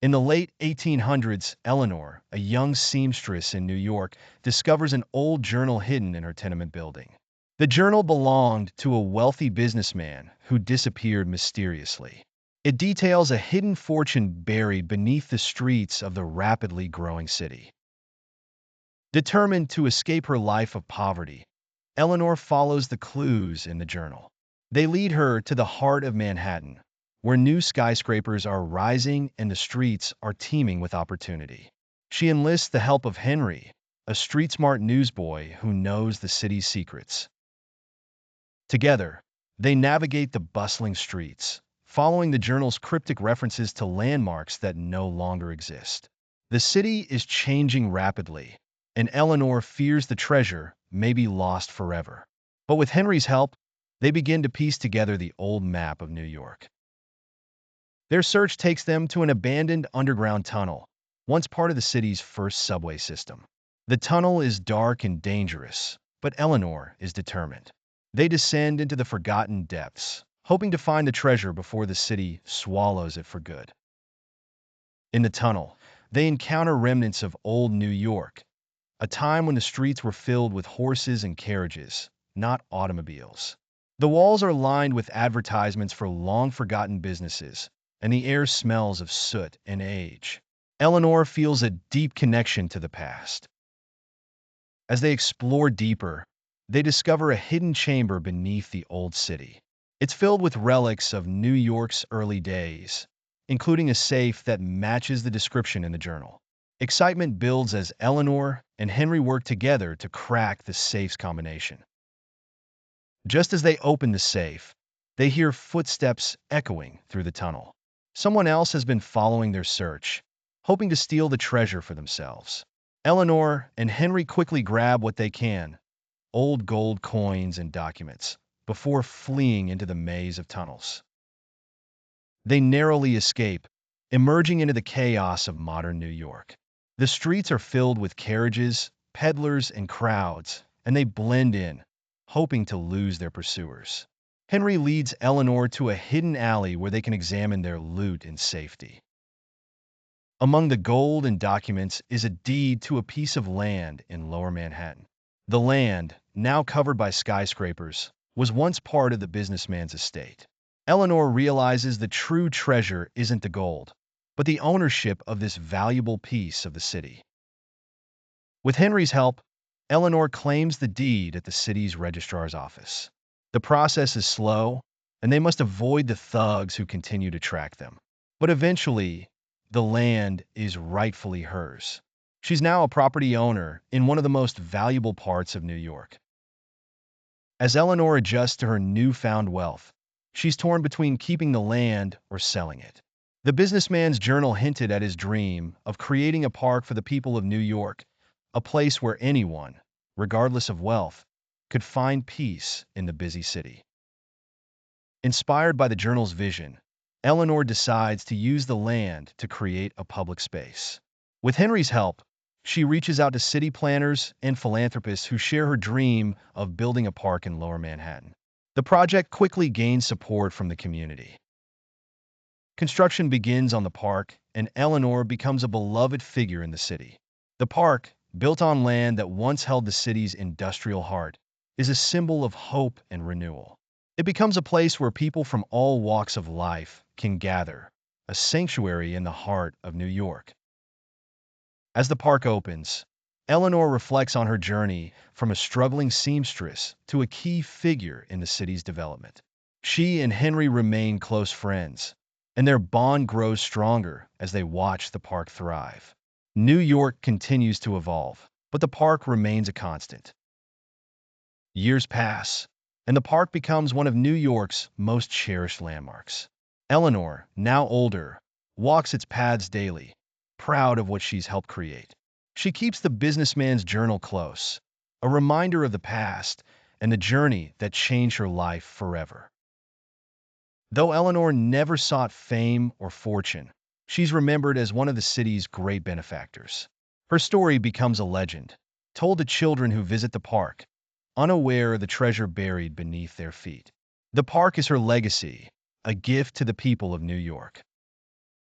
In the late 1800s, Eleanor, a young seamstress in New York, discovers an old journal hidden in her tenement building. The journal belonged to a wealthy businessman who disappeared mysteriously. It details a hidden fortune buried beneath the streets of the rapidly growing city. Determined to escape her life of poverty, Eleanor follows the clues in the journal. They lead her to the heart of Manhattan, where new skyscrapers are rising and the streets are teeming with opportunity. She enlists the help of Henry, a street-smart newsboy who knows the city's secrets. Together, they navigate the bustling streets, following the journal's cryptic references to landmarks that no longer exist. The city is changing rapidly, and Eleanor fears the treasure may be lost forever. But with Henry's help, they begin to piece together the old map of New York. Their search takes them to an abandoned underground tunnel, once part of the city's first subway system. The tunnel is dark and dangerous, but Eleanor is determined. They descend into the forgotten depths, hoping to find the treasure before the city swallows it for good. In the tunnel, they encounter remnants of old New York, a time when the streets were filled with horses and carriages, not automobiles. The walls are lined with advertisements for long-forgotten businesses, and the air smells of soot and age. Eleanor feels a deep connection to the past. As they explore deeper, they discover a hidden chamber beneath the old city. It's filled with relics of New York's early days, including a safe that matches the description in the journal. Excitement builds as Eleanor and Henry work together to crack the safe's combination. Just as they open the safe, they hear footsteps echoing through the tunnel. Someone else has been following their search, hoping to steal the treasure for themselves. Eleanor and Henry quickly grab what they can, old gold coins and documents, before fleeing into the maze of tunnels. They narrowly escape, emerging into the chaos of modern New York. The streets are filled with carriages, peddlers, and crowds, and they blend in, hoping to lose their pursuers. Henry leads Eleanor to a hidden alley where they can examine their loot in safety. Among the gold and documents is a deed to a piece of land in Lower Manhattan. The land, now covered by skyscrapers, was once part of the businessman's estate. Eleanor realizes the true treasure isn't the gold, but the ownership of this valuable piece of the city. With Henry's help, Eleanor claims the deed at the city's registrar's office. The process is slow, and they must avoid the thugs who continue to track them. But eventually, the land is rightfully hers. She's now a property owner in one of the most valuable parts of New York. As Eleanor adjusts to her newfound wealth, she's torn between keeping the land or selling it. The businessman's journal hinted at his dream of creating a park for the people of New York, a place where anyone, regardless of wealth, could find peace in the busy city. Inspired by the journal's vision, Eleanor decides to use the land to create a public space. With Henry's help, she reaches out to city planners and philanthropists who share her dream of building a park in Lower Manhattan. The project quickly gains support from the community. Construction begins on the park, and Eleanor becomes a beloved figure in the city. The park, built on land that once held the city's industrial heart, is a symbol of hope and renewal. It becomes a place where people from all walks of life can gather, a sanctuary in the heart of New York. As the park opens, Eleanor reflects on her journey from a struggling seamstress to a key figure in the city's development. She and Henry remain close friends, and their bond grows stronger as they watch the park thrive. New York continues to evolve, but the park remains a constant. Years pass, and the park becomes one of New York's most cherished landmarks. Eleanor, now older, walks its paths daily, proud of what she's helped create. She keeps the businessman's journal close, a reminder of the past and the journey that changed her life forever. Though Eleanor never sought fame or fortune, she's remembered as one of the city's great benefactors. Her story becomes a legend, told to children who visit the park, unaware of the treasure buried beneath their feet. The park is her legacy, a gift to the people of New York.